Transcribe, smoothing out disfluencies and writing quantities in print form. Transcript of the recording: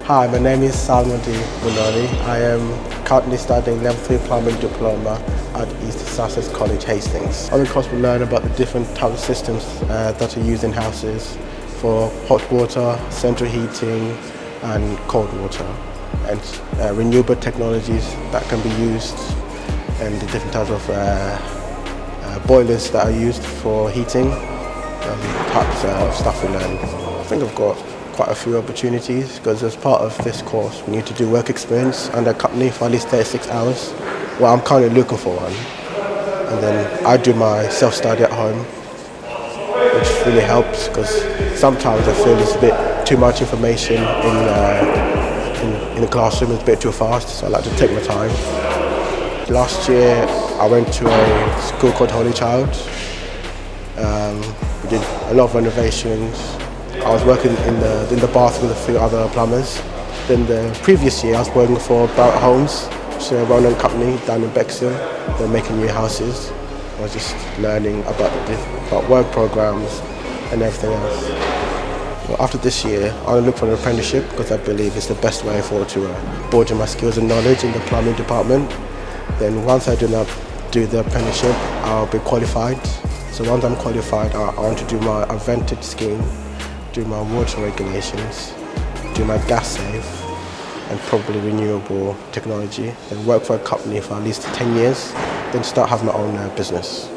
Hi, my name is Mudonhi. I am currently studying Level 3 Plumbing Diploma at East Sussex College, Hastings. On the course we learn about the different types of systems that are used in houses for hot water, central heating and cold water, and renewable technologies that can be used, and the different types of boilers that are used for heating, types of stuff we learn. I think I've got quite a few opportunities because as part of this course we need to do work experience under a company for at least 36 hours. Well, I'm currently looking for one, and then I do my self-study at home, which really helps because sometimes I feel it's a bit too much information in the classroom. It's a bit too fast, so I like to take my time. Last year I went to a school called Holy Child. We did a lot of renovations. I was working in the bathroom with a few other plumbers. Then the previous year I was working for Barrett Homes, which is a well-known company down in Bexhill. They're making new houses. I was just learning about work programs and everything else. Well, after this year, I want to look for an apprenticeship because I believe it's the best way forward to broaden my skills and knowledge in the plumbing department. Then once I do the apprenticeship, I'll be qualified. So once I'm qualified, I want to do my vented scheme, do my water regulations, do my gas safe, and probably renewable technology. Then work for a company for at least 10 years, then start having my own business.